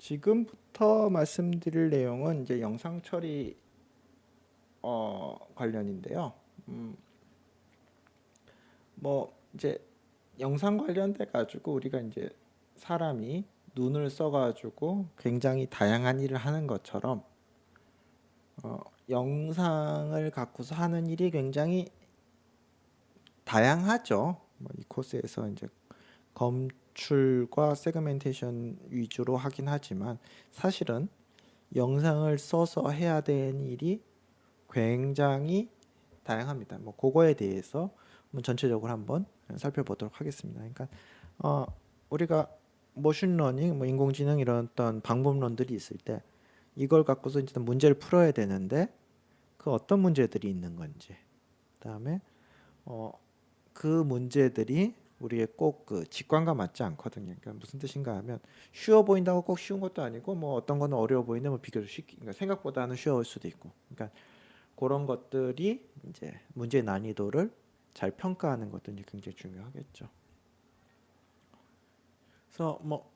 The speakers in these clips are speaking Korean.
지금부터 말씀드릴 내용은 이제 영상 처리 관련인데요. 음, 뭐 이제 영상 관련돼 가지고 우리가 이제 사람이 눈을 써 가지고 굉장히 다양한 일을 하는 것처럼 어, 영상을 갖고서 하는 일이 굉장히 다양하죠. 이 코스에서 이제 검출과 세그멘테이션 위주로 하긴 하지만 사실은 영상을 써서 해야 되는 일이 굉장히 다양합니다. 뭐 그거에 대해서 한번 전체적으로 한번 살펴보도록 하겠습니다. 그러니까 어, 우리가 머신러닝, 뭐 인공지능 이런 어떤 방법론들이 있을 때 이걸 갖고서 이제 문제를 풀어야 되는데 그 어떤 문제들이 있는 건지, 그다음에 어, 그 문제들이 우리의 꼭 그 직관과 맞지 않거든요. 그러니까 무슨 뜻인가 하면 쉬워 보인다고 꼭 쉬운 것도 아니고 뭐 어떤 거는 어려워 보이는데 뭐 비교적 쉽게, 그러니까 생각보다는 쉬울 수도 있고, 그러니까 그런 것들이 이제 문제 난이도를 잘 평가하는 것도 이제 굉장히 중요하겠죠. 그래서 뭐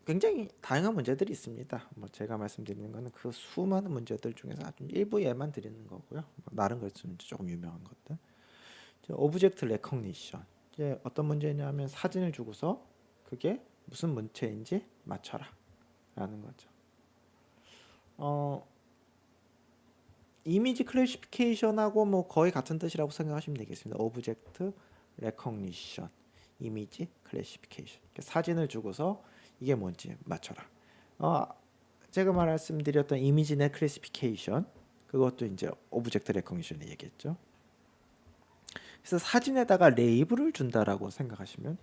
굉장히 다양한 문제들이 있습니다. 뭐 제가 말씀드리는 거는 그 수많은 문제들 중에서 아주 일부 예만 드리는 거고요. 뭐 다른 것은 조금 유명한 것들. 오브젝트 레코니션. 이제 어떤 문제냐면 사진을 주고서 그게 무슨 문체인지 맞춰라라는 거죠. 어, 이미지 클래시피케이션하고 뭐 거의 같은 뜻이라고 생각하시면 되겠습니다. 오브젝트 레코니션, 이미지 클래시피케이션. 사진을 주고서 이게 뭔지 맞춰라. 어, 제가 말씀드렸던 이미지 내 클래시피케이션, 그것도 이제 오브젝트 레코니션의 얘기했죠. 그래서 사진에다가 레이블을 준다라고 생각하시면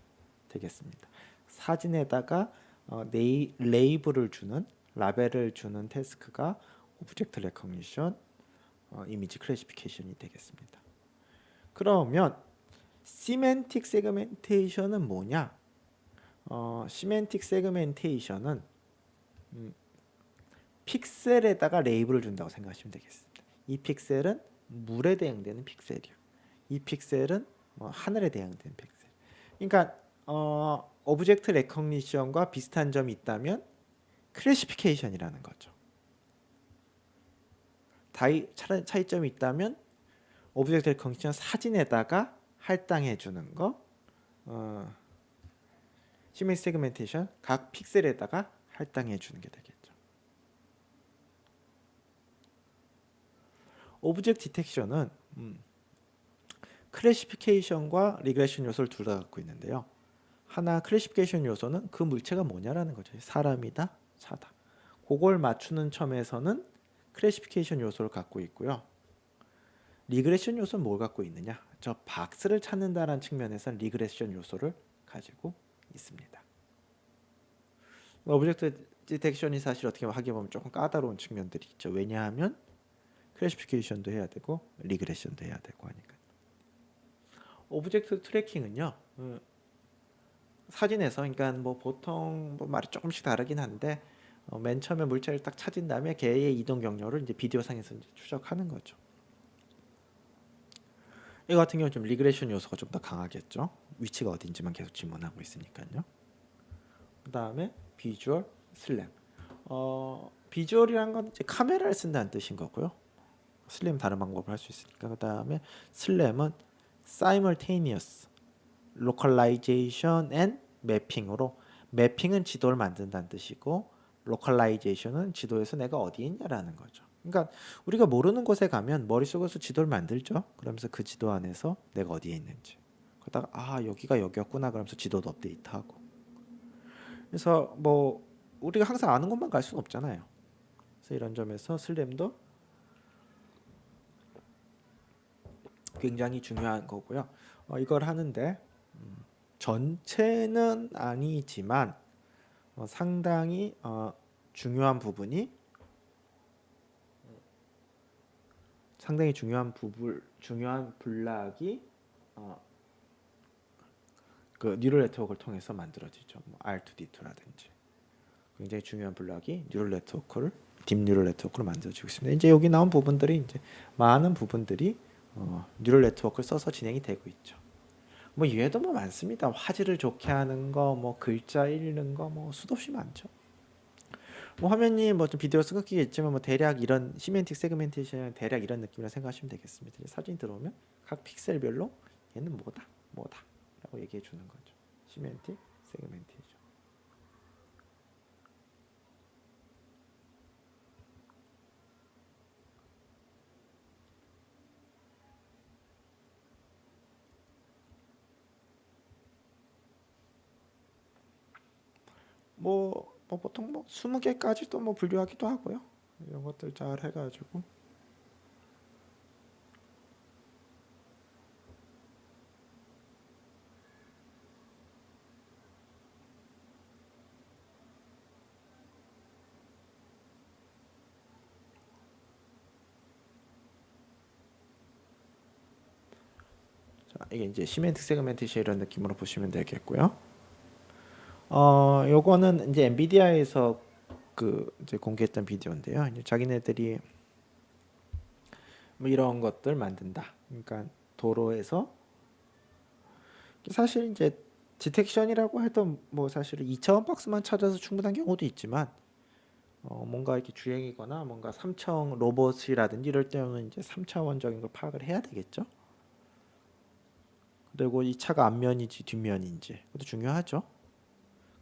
되겠습니다. 사진에다가 레이블을 주는, 라벨을 주는 태스크가 오브젝트 레코니션, 이미지 클래시피케이션이 되겠습니다. 그러면 시멘틱 세그멘테이션은 뭐냐? 시멘틱 세그멘테이션은 픽셀에다가 레이블을 준다고 생각하시면 되겠습니다. 이 픽셀은 물에 대응되는 픽셀이요. 이 픽셀은 하늘에 대응되는 픽셀. 그러니까 오브젝트 레코니션과 비슷한 점이 있다면 클래시피케이션이라는 거죠. 차이점이 있다면 오브젝트 레코니션 사진에다가 할당해 주는 거, 시멘틱 세그멘테이션 각 픽셀에다가 할당해 주는 게 되겠죠. 오브젝트 디텍션은 클래시피케이션과 리그레션 요소를 둘 다 갖고 있는데요. 하나 클래시피케이션 요소는 그 물체가 뭐냐라는 거죠. 사람이다, 차다. 그걸 맞추는 점에서는 클래시피케이션 요소를 갖고 있고요. 리그레션 요소는 뭘 갖고 있느냐? 저 박스를 찾는다는 측면에서는 리그레션 요소를 가지고 있습니다. 오브젝트 디텍션이 사실 어떻게 하게 보면 조금 까다로운 측면들이 있죠. 왜냐하면 클래시피케이션도 해야 되고 리그레션도 해야 되고 하니까. 오브젝트 트래킹은요. 사진에서, 그러니까 뭐 보통 뭐 말이 조금씩 다르긴 한데 맨 처음에 물체를 딱 찾은 다음에 걔의 이동 경로를 이제 비디오상에서 이제 추적하는 거죠. 이거 같은 경우는 좀 리그레션 요소가 좀 더 강하겠죠. 위치가 어딘지만 계속 질문하고 있으니까요. 그 다음에 비주얼 슬램. 비주얼이란 건 이제 카메라를 쓴다는 뜻인 거고요. 슬램 다른 방법을 할 수 있으니까. 그 다음에 슬램은 simultaneous, localization and mapping으로, 매핑은 지도를 만든다는 뜻이고 localization은 지도에서 내가 어디에 있냐라는 거죠. 그러니까 우리가 모르는 곳에 가면 머릿속에서 지도를 만들죠. 그러면서 그 지도 안에서 내가 어디에 있는지. 그러다가 여기가 여기였구나 그러면서 지도도 업데이트하고. 그래서 뭐 우리가 항상 아는 곳만 갈 수는 없잖아요. 그래서 이런 점에서 슬램도 굉장히 중요한 거고요. 이걸 하는데 전체는 아니지만 상당히 중요한 부분이 중요한 블락이 그 뉴럴 네트워크를 통해서 만들어지죠. 뭐 R2D2라든지 굉장히 중요한 블락이 뉴럴 네트워크를 딥 뉴럴 네트워크로 만들어지고 있습니다. 이제 여기 나온 부분들이 이제 많은 부분들이 뉴럴 네트워크를 써서 진행이 되고 있죠. 뭐 얘도 뭐 많습니다. 화질을 좋게 하는 거, 뭐 글자 읽는 거, 뭐 수도 없이 많죠. 뭐 화면이 뭐 좀 비디오로 끊기겠지만 뭐 대략 이런 시멘틱 세그멘테이션 대략 이런 느낌이라 생각하시면 되겠습니다. 사진 들어오면 각 픽셀별로 얘는 뭐다라고 얘기해 주는 거죠. 시멘틱 세그멘테이션. 뭐 보통 뭐 20개까지도 뭐 분류하기도 하고요. 이런 것들 잘 해가지고 자, 이게 이제 시멘틱 세그멘테이션 이런 느낌으로 보시면 되겠고요. 요거는 이제 엔비디아에서 그 이제 공개했던 비디오인데요. 이제 자기네들이 뭐 이런 것들 만든다. 그러니까 도로에서 사실 이제 디텍션이라고 해도 뭐 사실 2차원 박스만 찾아서 충분한 경우도 있지만 뭔가 이렇게 주행이거나 뭔가 3차원 로봇이라든지 이럴 때는 이제 3차원적인 걸 파악을 해야 되겠죠. 그리고 이 차가 앞면인지 뒷면인지 그것도 중요하죠.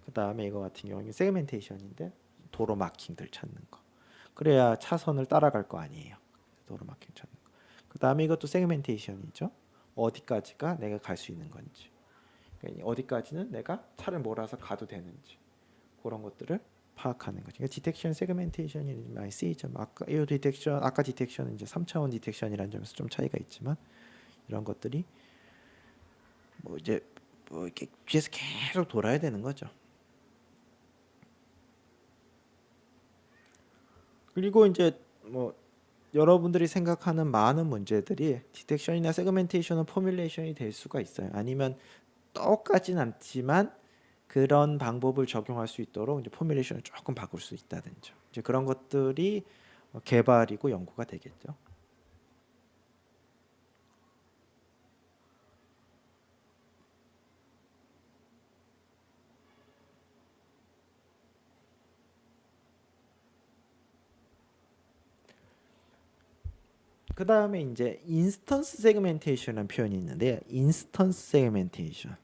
그 다음에 이거 같은 경우는 세그멘테이션인데 도로 마킹들 찾는 거. 그래야 차선을 따라갈 거 아니에요. 도로 마킹 찾는 거. 그 다음에 이것도 세그멘테이션이죠. 어디까지가 내가 갈 수 있는 건지. 그러니까 어디까지는 내가 차를 몰아서 가도 되는지. 그런 것들을 파악하는 거죠. 그러니까 디텍션 세그멘테이션이 많이 쓰이죠. 아까 이 디텍션, 아까 디텍션은 이제 3차원 디텍션이라는 점에서 좀 차이가 있지만 이런 것들이 뭐 이제 뭐 이렇게 뒤에서 계속 돌아야 되는 거죠. 그리고 이제 뭐 여러분들이 생각하는 많은 문제들이 디텍션이나 세그멘테이션은 포뮬레이션이 될 수가 있어요. 아니면 똑같진 않지만 그런 방법을 적용할 수 있도록 이제 포뮬레이션을 조금 바꿀 수 있다든지 이제 그런 것들이 개발이고 연구가 되겠죠. 그 다음에 이제 인스턴스 세그멘테이션이라는 표현이 있는데 인스턴스 세그멘테이션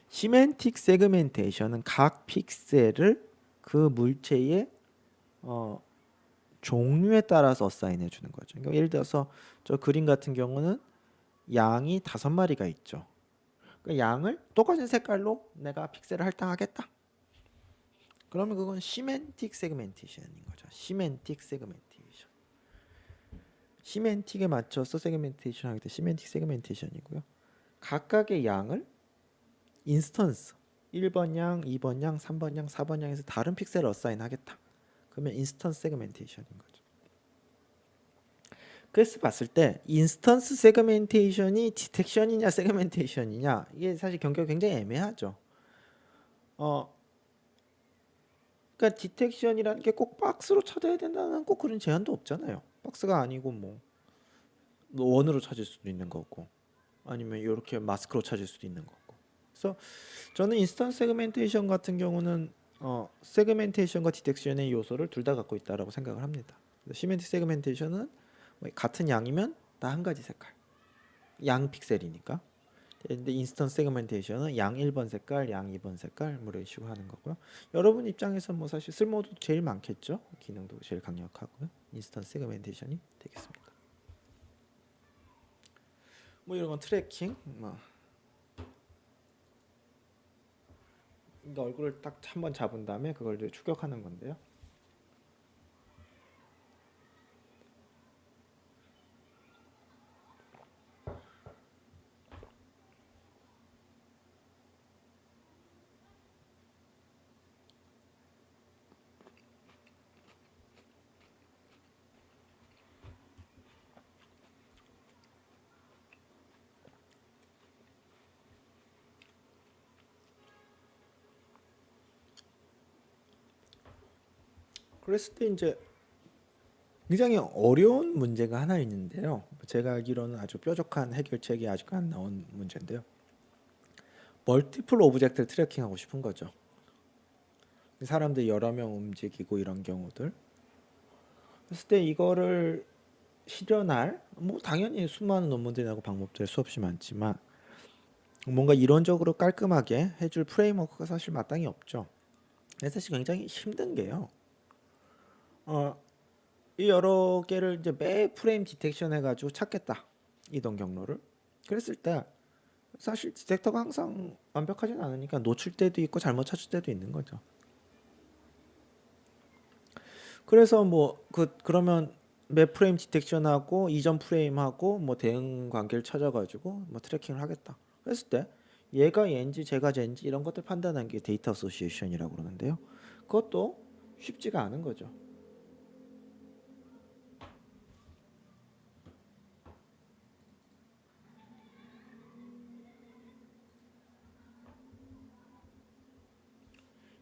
시멘틱 세그멘테이션은 각 픽셀을 그 물체의 어, 종류에 따라서 어사인해 주는 거죠. 그러니까 예를 들어서 저 그림 같은 경우는 양이 5마리가 있죠. 그러니까 양을 똑같은 색깔로 내가 픽셀을 할당하겠다. 그러면 그건 시멘틱 세그멘테이션인 거죠. 시멘틱 세그멘테이션. 시멘틱에 맞춰서 세그멘테이션 하기 때문에 시멘틱 세그멘테이션이고요. 각각의 양을 인스턴스 1번 양, 2번 양, 3번 양, 4번 양에서 다른 픽셀을 어사인 하겠다. 그러면 인스턴스 세그멘테이션인 거죠. 그래서 봤을 때 인스턴스 세그멘테이션이 디텍션이냐 세그멘테이션이냐 이게 사실 경계가 굉장히 애매하죠. 어, 그러니까 디텍션이라는 게 꼭 박스로 찾아야 된다는 꼭 그런 제한도 없잖아요. 박스가 아니고 뭐 원으로 찾을 수도 있는 거고 아니면 이렇게 마스크로 찾을 수도 있는 거고. 그래서 저는 인스턴스 세그멘테이션 같은 경우는 세그멘테이션과 디텍션의 요소를 둘 다 갖고 있다라고 생각을 합니다. 시멘틱 세그멘테이션은 뭐 같은 양이면 다 한 가지 색깔, 양 픽셀이니까. 근데 인스턴스 세그멘테이션은 양 1번 색깔, 양 2번 색깔 뭐 이런 식으로 하는 거고요. 여러분 입장에서 뭐 사실 쓸모도 제일 많겠죠. 기능도 제일 강력하고요. 인스턴스 세그멘테이션이 되겠습니다. 뭐 이런 건 트래킹, 뭐 그러니까 얼굴을 딱 한번 잡은 다음에 그걸 이제 추격하는 건데요. 그랬을 때 이제 굉장히 어려운 문제가 하나 있는데요. 제가 알기로는 아주 뾰족한 해결책이 아직 안 나온 문제인데요. 멀티플 오브젝트를 트래킹하고 싶은 거죠. 사람들 여러 명 움직이고 이런 경우들. 그랬을 때 이거를 실현할 뭐 당연히 수많은 논문들이 나고 방법들이 수없이 많지만 뭔가 이론적으로 깔끔하게 해줄 프레임워크가 사실 마땅히 없죠. 그래서 사실 굉장히 힘든 게요. 이 여러 개를 이제 매 프레임 디텍션 해가지고 찾겠다 이동 경로를. 그랬을 때 사실 디텍터가 항상 완벽하진 않으니까 놓칠 때도 있고 잘못 찾을 때도 있는 거죠. 그래서 뭐 그러면 매 프레임 디텍션하고 이전 프레임하고 뭐 대응 관계를 찾아가지고 뭐 트래킹을 하겠다. 그랬을 때 얘가 얘인지 제가 쟤인지 이런 것들 판단하는 게 데이터 어소시에이션이라고 그러는데요. 그것도 쉽지가 않은 거죠.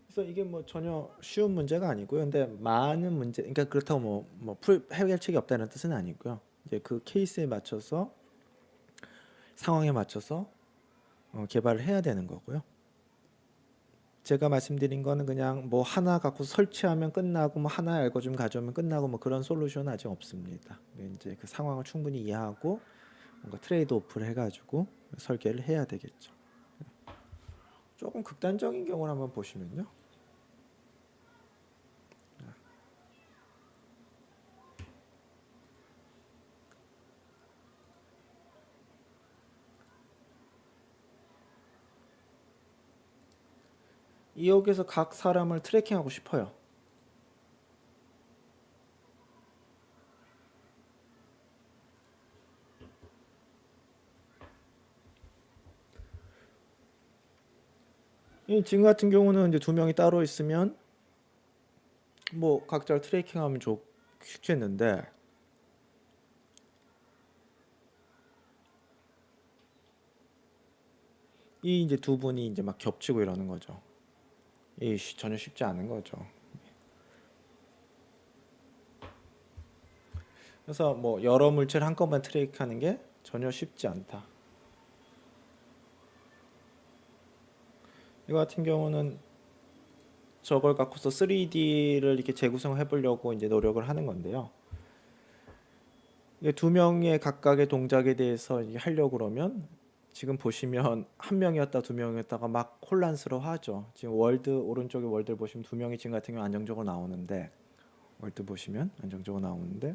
그래서 이게 뭐 전혀 쉬운 문제가 아니고요. 근데 많은 문제, 그러니까 그렇다고 뭐 해결책이 없다는 뜻은 아니고요. 이제 그 케이스에 맞춰서 상황에 맞춰서 개발을 해야 되는 거고요. 제가 말씀드린 거는 그냥 뭐 하나 갖고 설치하면 끝나고 뭐 하나 알고좀 가져오면 끝나고 뭐 그런 솔루션은 아직 없습니다. 이제 그 상황을 충분히 이해하고 뭔가 트레이드 오프를 해가지고 설계를 해야 되겠죠. 조금 극단적인 경우를 한번 보시면요. 이역에서 각 사람을 트래킹하고 싶어요. 지금 같은 경우는 이제 두 명이 따로 있으면 뭐 각자 트래킹하면 좋겠는데 이 이제 두 분이 이제 막 겹치고 이러는 거죠. 이 전혀 쉽지 않은 거죠. 그래서 뭐 여러 물체를 한꺼번에 트래킹하는 게 전혀 쉽지 않다. 이거 같은 경우는 저걸 갖고서 3D를 이렇게 재구성해 보려고 이제 노력을 하는 건데요. 두 명의 각각의 동작에 대해서 하려고 그러면 지금 보시면 한 명이었다 두 명이었다가 막 혼란스러워하죠. 지금 월드 오른쪽에 월드 보시면 두 명이 지금 같은 경우 안정적으로 나오는데 월드 보시면 안정적으로 나오는데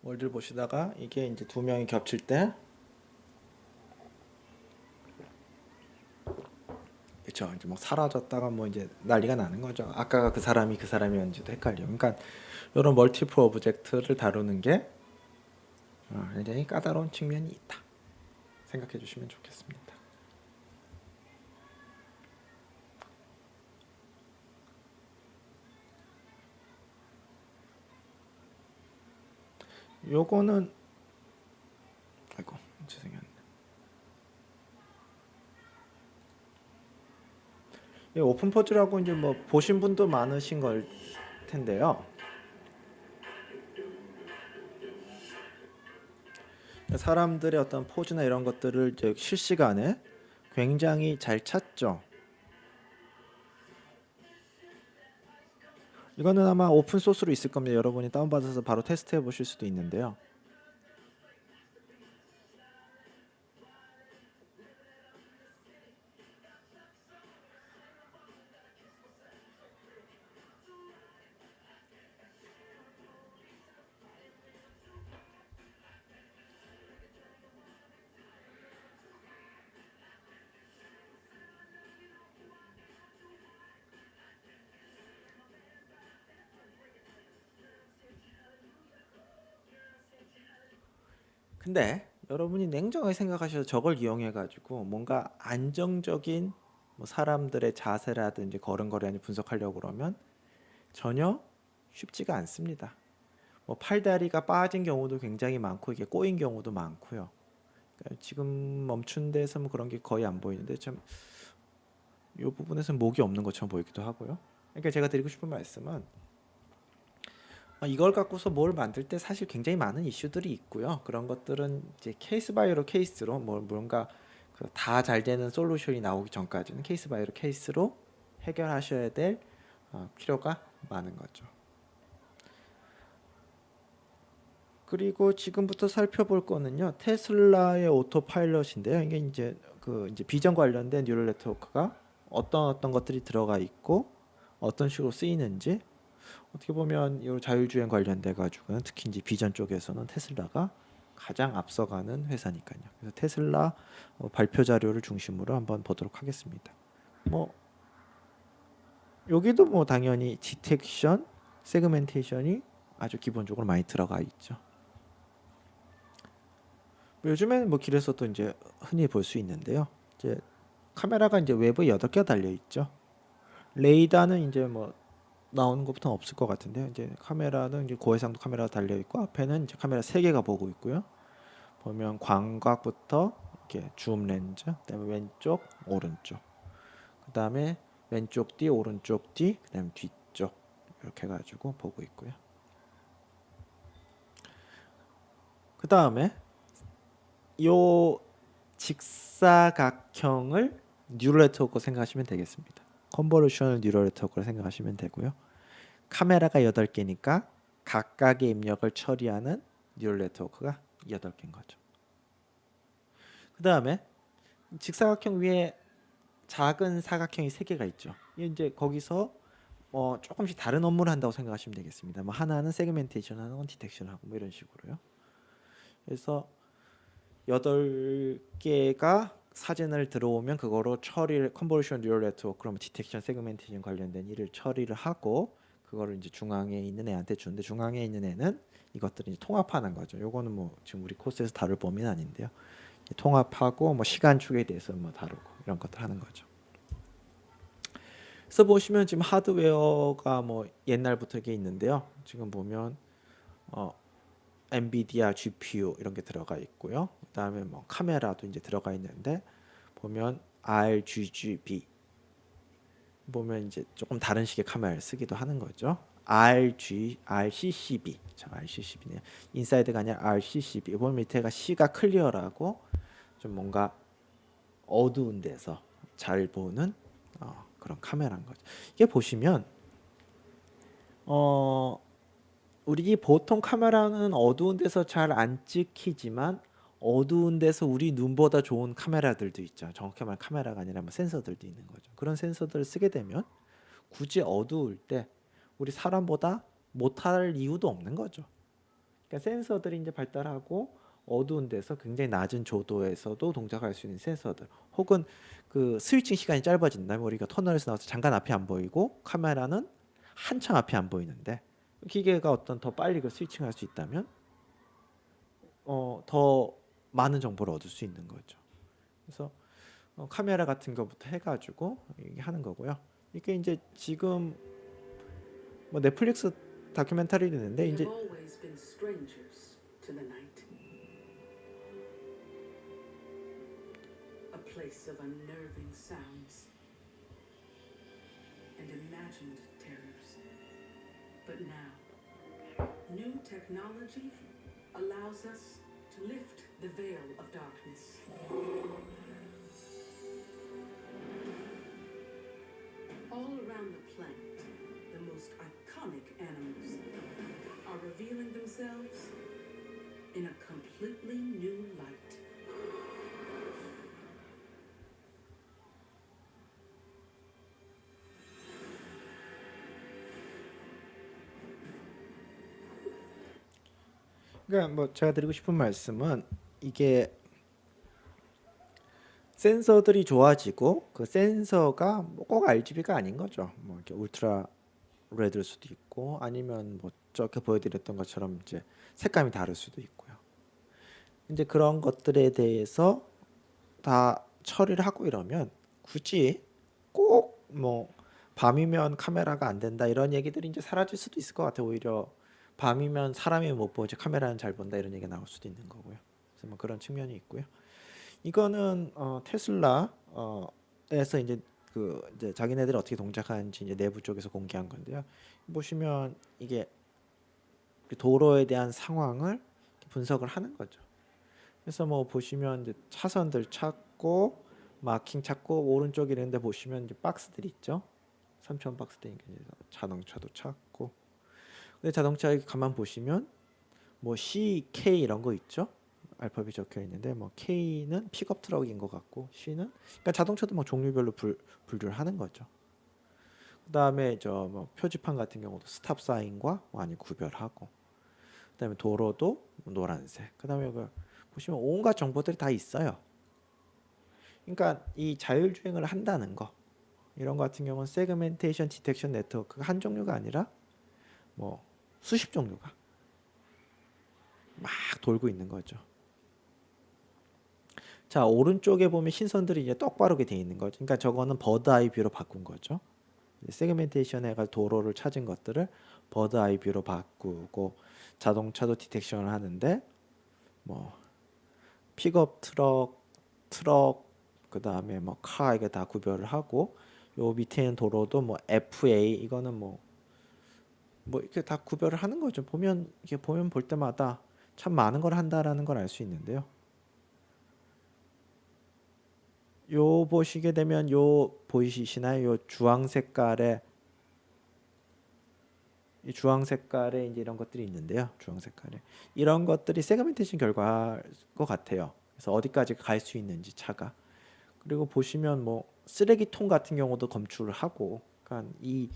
월드를 보시다가 이게 이제 두 명이 겹칠 때 그렇죠. 이제 뭐 사라졌다가 뭐 이제 난리가 나는 거죠. 아까가 그 사람이 그 사람이었는지도 헷갈려. 그러니까 이런 멀티플 오브젝트를 다루는 게 굉장히 까다로운 측면이 있다. 생각해 주시면 좋겠습니다. 요거는 아이고 죄송해요. 오픈 퍼즐하고 이제 뭐 보신 분도 많으신 걸 텐데요. 사람들의 어떤 포즈나 이런 것들을 이제 실시간에 굉장히 잘 찾죠. 이거는 아마 오픈 소스로 있을 겁니다. 여러분이 다운받아서 바로 테스트해 보실 수도 있는데요. 근데 여러분이 냉정하게 생각하셔서 저걸 이용해 가지고 뭔가 안정적인 뭐 사람들의 자세라든지 걸음걸이를 분석하려고 그러면 전혀 쉽지가 않습니다. 뭐 팔다리가 빠진 경우도 굉장히 많고 이게 꼬인 경우도 많고요. 그러니까 지금 멈춘 데서 뭐 그런 게 거의 안 보이는데 참 이 부분에서는 목이 없는 것처럼 보이기도 하고요. 그러니까 제가 드리고 싶은 말씀은 이걸 갖고서 뭘 만들 때 사실 굉장히 많은 이슈들이 있고요. 그런 것들은 이제 케이스 바이로 케이스로 뭐 뭔가 다 잘 되는 솔루션이 나오기 전까지는 케이스 바이 케이스로 해결하셔야 될 필요가 많은 거죠. 그리고 지금부터 살펴볼 거는요, 테슬라의 오토파일럿인데요. 이게 이제 비전 관련된 뉴럴 네트워크가 어떤 것들이 들어가 있고 어떤 식으로 쓰이는지, 어떻게 보면 이 자율주행 관련돼 가지고는 특히 이제 비전 쪽에서는 테슬라가 가장 앞서가는 회사니까요. 그래서 테슬라 발표 자료를 중심으로 한번 보도록 하겠습니다. 뭐 여기도 뭐 당연히 디텍션, 세그멘테이션이 아주 기본적으로 많이 들어가 있죠. 요즘에는 뭐 길에서도 이제 흔히 볼 수 있는데요. 이제 카메라가 이제 외부에 8개가 달려 있죠. 레이더는 이제 뭐 나오는 것부터 없을 것 같은데요. 이제 카메라는 이제 고해상도 카메라가 달려 있고 앞에는 이제 카메라 3개가 보고 있고요. 보면 광각부터 이렇게 줌 렌즈, 그다음에 왼쪽, 오른쪽, 그다음에 왼쪽 뒤, 오른쪽 뒤, 그다음에 뒤쪽 이렇게 가지고 보고 있고요. 그다음에 요 직사각형을 뉴럴 네트워크 생각하시면 되겠습니다. 컨볼루셔널 뉴럴 네트워크로 생각하시면 되고요. 카메라가 8개니까 각각의 입력을 처리하는 뉴럴 네트워크가 8개인 거죠. 그 다음에 직사각형 위에 작은 사각형이 3개가 있죠. 이제 거기서 조금씩 다른 업무를 한다고 생각하시면 되겠습니다. 뭐 하나는 세그멘테이션, 하나는 디텍션 하고 뭐 이런 식으로요. 그래서 8개가 사진을 들어오면 그거로 처리를 컨볼루션 뉴럴 네트워크, 그러면 디텍션, 세그멘테이션 관련된 일을 처리를 하고 그거를 이제 중앙에 있는 애한테 주는데, 중앙에 있는 애는 이것들을 이제 통합하는 거죠. 요거는 뭐 지금 우리 코스에서 다룰 범위는 아닌데요. 통합하고 뭐 시간축에 대해서 뭐 다루고 이런 것들 하는 거죠. 그래서 보시면 지금 하드웨어가 뭐 옛날부터 이게 있는데요. 지금 보면 엔비디아 GPU 이런 게 들어가 있고요. 그다음에 뭐 카메라도 이제 들어가 있는데 보면 RGB 보면 이제 조금 다른 식의 카메라를 쓰기도 하는 거죠. RCCB, RCCB네요. 인사이드가 아니라 RCCB. 보면 밑에가 C가 클리어라고 좀 뭔가 어두운 데서 잘 보는 그런 카메라인 거죠. 이게 보시면 우리 보통 카메라는 어두운 데서 잘 안 찍히지만 어두운 데서 우리 눈보다 좋은 카메라들도 있죠. 정확히 말하면 카메라가 아니라 뭐 센서들도 있는 거죠. 그런 센서들을 쓰게 되면 굳이 어두울 때 우리 사람보다 못할 이유도 없는 거죠. 그러니까 센서들이 이제 발달하고 어두운 데서 굉장히 낮은 조도에서도 동작할 수 있는 센서들, 혹은 그 스위칭 시간이 짧아진다면 우리가 터널에서 나와서 잠깐 앞이 안 보이고 카메라는 한참 앞이 안 보이는데 기계가 어떤 더 빨리 그 스위칭할 수 있다면 더 많은 정보를 얻을 수 있는 거죠. 그래서 카메라 같은 것부터 해가지고 이게 하는 거고요. 이게 이제 지금 뭐 넷플릭스 다큐멘터리도 있는데 이제 place of unnerving sounds and imagined terrors. But now, new technology allows us to lift the veil of darkness. All around the planet, the most iconic animals are revealing themselves in a completely new light. 그러니까 뭐 제가 드리고 싶은 말씀은 이게 센서들이 좋아지고 그 센서가 뭐꼭 RGB가 아닌 거죠. 뭐 이렇게 울트라 레드일 수도 있고 아니면 뭐 저렇게 보여드렸던 것처럼 이제 색감이 다를 수도 있고요. 이제 그런 것들에 대해서 다 처리를 하고 이러면 굳이 꼭 뭐 밤이면 카메라가 안 된다 이런 얘기들이 이제 사라질 수도 있을 것 같아요. 오히려 밤이면 사람이 못 보지 카메라는 잘 본다 이런 얘기가 나올 수도 있는 거고요. 그래서 뭐 그런 측면이 있고요. 이거는 테슬라에서 이제 자기네들이 어떻게 동작하는지 이제 내부 쪽에서 공개한 건데요. 보시면 이게 도로에 대한 상황을 분석을 하는 거죠. 그래서 뭐 보시면 이제 차선들 찾고 찾고 마킹 찾고 오른쪽에 있는데 보시면 이제 박스들이 있죠. 3천 박스들이 자동차도 찾고. 근데 자동차에 가만 보시면 뭐 C, K 이런 거 있죠. 알파벳 적혀 있는데 뭐 K는 픽업 트럭인 것 같고 C는 그러니까 자동차도 뭐 종류별로 분류하는 거죠. 그다음에 저 뭐 표지판 같은 경우도 스탑 사인과 많이 구별하고 그다음에 도로도 노란색. 그다음에 여기 보시면 온갖 정보들이 다 있어요. 그러니까 이 자율주행을 한다는 거 이런 거 같은 경우는 세그멘테이션 디텍션 네트워크가 한 종류가 아니라 뭐 수십 종류가 막 돌고 있는 거죠. 자, 오른쪽에 보면 신선들이 이제 똑바르게 돼 있는 거죠. 그러니까 저거는 버드 아이 뷰로 바꾼 거죠. 세그멘테이션 해가 도로를 찾은 것들을 버드 아이 뷰로 바꾸고 자동차도 디텍션을 하는데 뭐 픽업 트럭 그다음에 뭐 카 이게 다 구별을 하고 요 밑에 있는 도로도 뭐 FA 이거는 뭐 이렇게 다 구별을 하는 거죠. 보면 이게 보면 볼 때마다 참 많은 걸 한다라는 걸 알 수 있는데요. 요 보시게 되면 요 보이시나요? 요 주황 색깔의 이 주황 색깔의 이제 이런 것들이 있는데요. 주황 색깔에 이런 것들이 세그멘테이션 결과일 것 같아요. 그래서 어디까지 갈 수 있는지 차가. 그리고 보시면 뭐 쓰레기통 같은 경우도 검출을 하고, 그러니까 이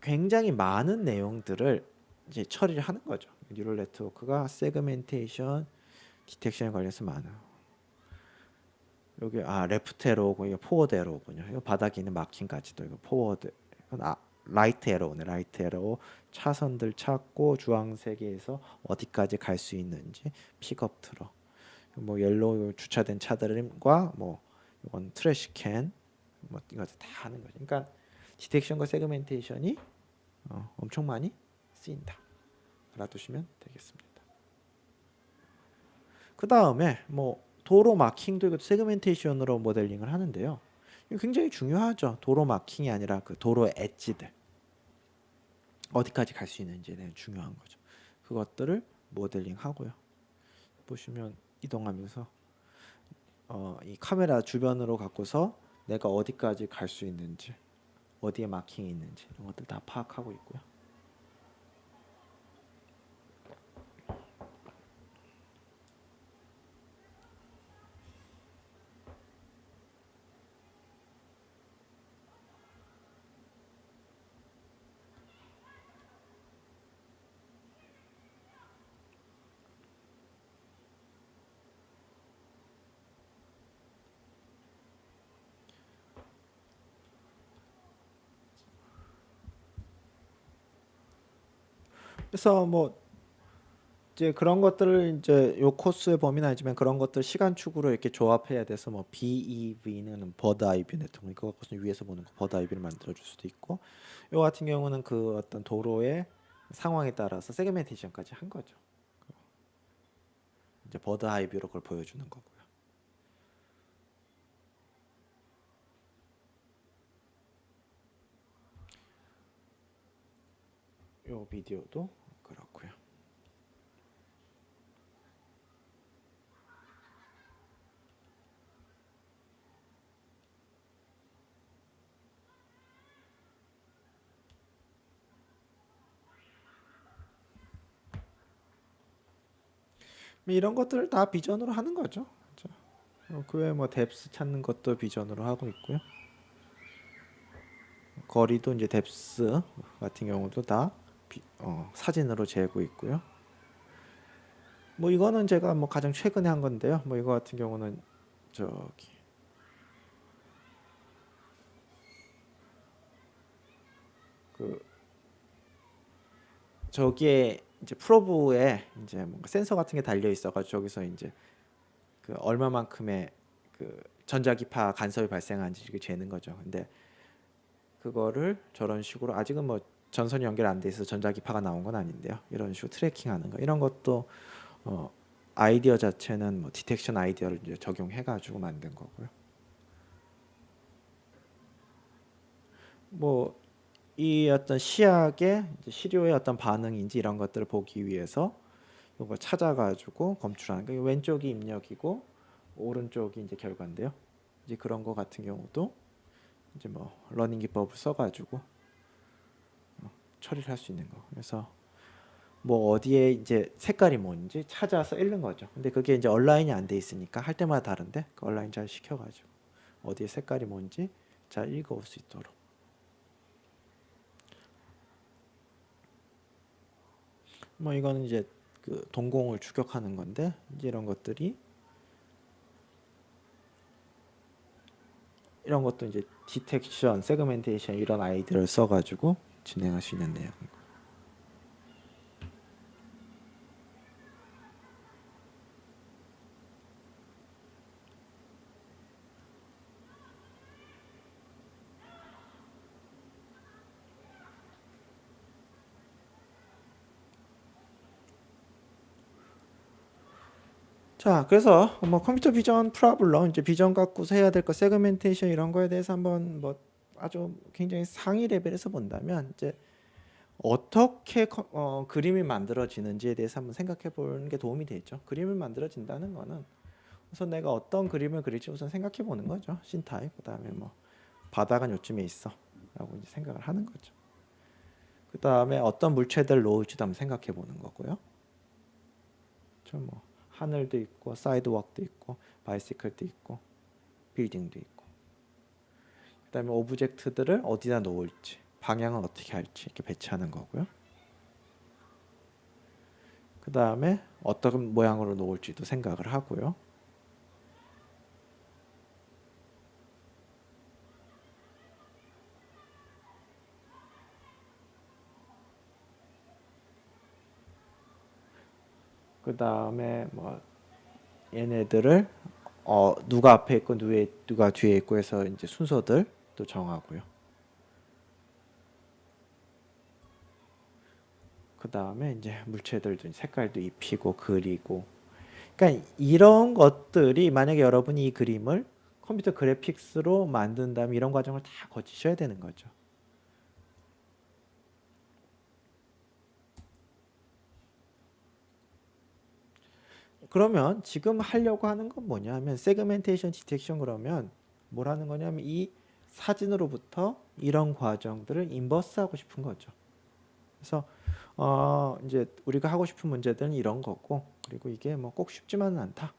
굉장히 많은 내용들을 이제 처리를 하는 거죠. 뉴럴 네트워크가 세그멘테이션 디텍션에 관해서 많아요. 여기 레프트 에러고 이거 포워드 에러군요. 이거 바닥에 있는 마킹까지도 이거 포워드. 이건 라이트 에러네. 라이트 에러. 차선들 찾고 주황색에서 어디까지 갈 수 있는지 픽업 트럭. 뭐 옐로우 주차된 차들과 뭐 이건 트래시 캔. 뭐 이거 다 하는 거죠. 그러니까 디텍션과 세그멘테이션이 엄청 많이 쓰인다. 알아두시면 되겠습니다. 그 다음에 뭐 도로 마킹도 이것도 세그멘테이션으로 모델링을 하는데요. 이거 굉장히 중요하죠. 도로 마킹이 아니라 그 도로 엣지들 어디까지 갈 수 있는지에 대한 중요한 거죠. 그것들을 모델링하고요. 보시면 이동하면서 이 카메라 주변으로 갖고서 내가 어디까지 갈 수 있는지 어디에 마킹이 있는지 이런 것들 다 파악하고 있고요. 그래서 뭐 이제 그런 것들을 이제 요 코스의 범위는 아니지만 그런 것들 시간축으로 이렇게 조합해야 돼서 뭐 BEV는 버드 아이 뷰 네트워크 이거 갖고서 위에서 보는 거 버드 아이 뷰를 만들어 줄 수도 있고 요 같은 경우는 그 어떤 도로의 상황에 따라서 세그멘테이션까지 한 거죠. 이제 버드 아이 뷰로 그걸 보여주는 거고요. 요 비디오도 그렇고요. 이런 것들을 다 비전으로 하는 거죠. 그 외에 뭐 뎁스 찾는 것도 비전으로 하고 있고요. 거리도 이제 뎁스 같은 경우도 다 사진으로 재고 있고요. 뭐 이거는 제가 뭐 가장 최근에 한 건데요. 뭐 이거 같은 경우는 저기 그 저기에 이제 프로브에 이제 뭔가 센서 같은 게 달려 있어가지고 저기서 이제 그 얼마만큼의 그 전자기파 간섭이 발생하는지 이렇게 재는 거죠. 근데 그거를 저런 식으로 아직은 뭐 전선이 연결 안 돼 있어서 전자기파가 나온 건 아닌데요. 이런 식으로 트래킹하는 거 이런 것도 아이디어 자체는 뭐 디텍션 아이디어를 이제 적용해가지고 만든 거고요. 뭐 이 어떤 시약의 시료의 어떤 반응인지 이런 것들을 보기 위해서 이걸 찾아가지고 검출하는 거. 왼쪽이 입력이고 오른쪽이 이제 결과인데요. 이제 그런 거 같은 경우도 이제 뭐 러닝 기법을 써가지고 처리를 할 수 있는 거. 그래서 뭐 어디에 이제 색깔이 뭔지 찾아서 읽는 거죠. 근데 그게 이제 온라인이 안 돼 있으니까 할 때마다 다른데 그 온라인 잘 시켜가지고 어디에 색깔이 뭔지 잘 읽어올 수 있도록. 뭐 이거는 이제 그 동공을 추격하는 건데 이제 이런 것들이 이런 것도 이제 디텍션, 세그멘테이션 이런 아이디어를 써가지고 진행할 수 있는 내용. 자, 그래서 뭐 컴퓨터 비전 프로블럼 이제 비전 갖고서 해야 될 거 세그멘테이션 이런 거에 대해서 한번 뭐 아주 굉장히 상위 레벨에서 본다면 이제 어떻게 그림이 만들어지는지에 대해서 한번 생각해 보는 게 도움이 되죠. 그림을 만들어진다는 거는 우선 내가 어떤 그림을 그릴지 우선 생각해 보는 거죠. 씬 타입 그다음에 뭐 바닥은 요쯤에 있어 라고 이제 생각을 하는 거죠. 그다음에 어떤 물체들 놓을지도 한번 생각해 보는 거고요. 뭐 하늘도 있고 사이드웍도 있고 바이시클도 있고 빌딩도 있고 그다음에 오브젝트들을 어디다 놓을지 방향은 어떻게 할지 이렇게 배치하는 거고요. 그다음에 어떤 모양으로 놓을지도 생각을 하고요. 그다음에 뭐 얘네들을 누가 앞에 있고 누가 뒤에 있고 해서 이제 순서들도 정하고요. 그다음에 이제 물체들도 색깔도 입히고 그리고 그러니까 이런 것들이 만약에 여러분이 이 그림을 컴퓨터 그래픽스로 만든다면 이런 과정을 다 거치셔야 되는 거죠. 그러면 지금 하려고 하는 건 뭐냐면 세그멘테이션 디텍션 그러면 뭘 하는 거냐면 이 사진으로부터 이런 과정들을 인버스 하고 싶은 거죠. 그래서 이제 우리가 하고 싶은 문제들은 이런 거고 그리고 이게 뭐 꼭 쉽지만은 않다.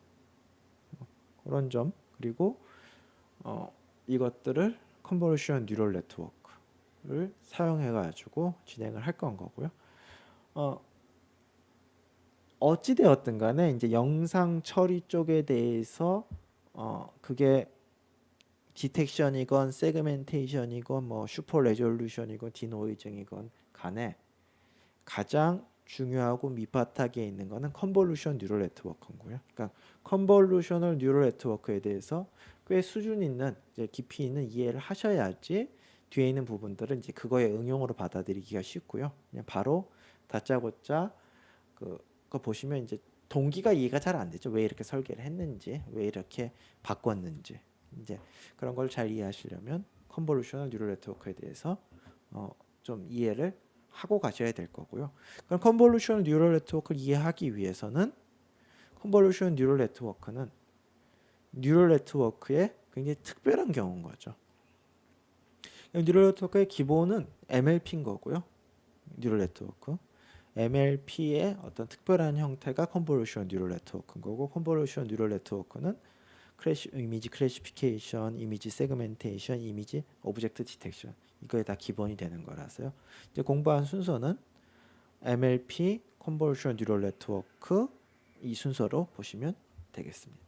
그런 점 그리고 이것들을 컨볼루션 뉴럴 네트워크를 사용해 가지고 진행을 할 건 거고요. 어찌 되었든 간에 이제 영상 처리 쪽에 대해서 그게 디텍션이건 세그멘테이션이건 뭐 슈퍼 레졸루션이건 디노이징이건 간에 가장 중요하고 밑바닥에 있는 거는 컨볼루션 뉴럴 네트워크고요. 그러니까 컨볼루셔널 뉴럴 네트워크에 대해서 꽤 수준 있는 이제 깊이 있는 이해를 하셔야지 뒤에 있는 부분들은 이제 그거의 응용으로 받아들이기가 쉽고요. 그냥 바로 다짜고짜 그거 보시면 이제 동기가 이해가 잘 안 되죠. 왜 이렇게 설계를 했는지, 왜 이렇게 바꿨는지 이제 그런 걸 잘 이해하시려면 컨볼루셔널 뉴럴 네트워크에 대해서 좀 이해를 하고 가셔야 될 거고요. 그럼 컨볼루션 뉴럴 네트워크를 이해하기 위해서는 컨볼루션 뉴럴 네트워크는 뉴럴 네트워크의 굉장히 특별한 경우인 거죠. 뉴럴 네트워크의 기본은 MLP인 거고요. 뉴럴 네트워크. MLP의 어떤 특별한 형태가 컨볼루션 뉴럴 네트워크인 거고 컨볼루션 뉴럴 네트워크는 이미지 클래시피케이션, 이미지 세그멘테이션, 이미지 오브젝트 디텍션 이거에 다 기본이 되는 거라서요. 이제 공부한 순서는 MLP, 컨볼루션 뉴럴 네트워크 이 순서로 보시면 되겠습니다.